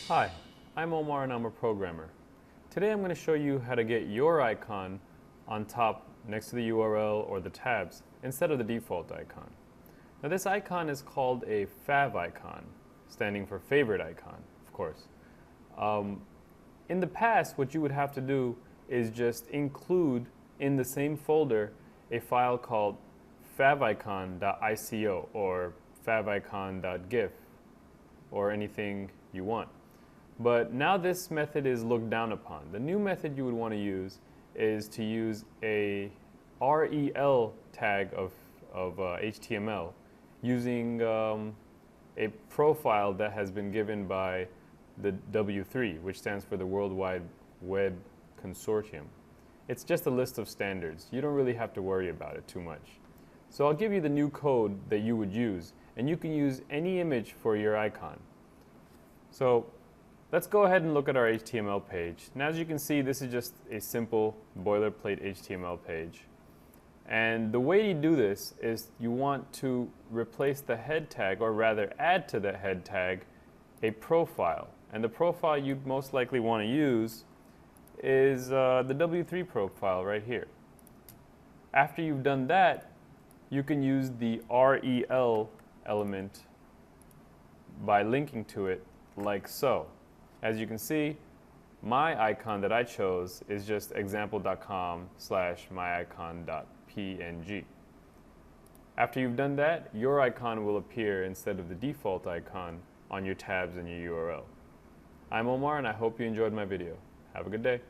Hi, I'm Omar and I'm a programmer. Today I'm going to show you how to get your icon on top next to the URL or the tabs instead of the default icon. Now this icon is called a fav icon, standing for favorite icon, of course. In the past, what you would have to do is just include in the same folder a file called favicon.ico or favicon.gif or anything you want. But now this method is looked down upon. The new method you would want to use is to use a rel tag of HTML using a profile that has been given by the W3, which stands for the World Wide Web Consortium. It's just a list of standards. You don't really have to worry about it too much. So I'll give you the new code that you would use, and you can use any image for your icon. So let's go ahead and look at our HTML page. Now, as you can see, this is just a simple boilerplate HTML page. And the way you do this is you want to replace the head tag, or rather add to the head tag, a profile. And the profile you'd most likely want to use is the W3 profile right here. After you've done that, you can use the rel element by linking to it like so. As you can see, my icon that I chose is just example.com/myicon.png. After you've done that, your icon will appear instead of the default icon on your tabs and your URL. I'm Omar and I hope you enjoyed my video. Have a good day.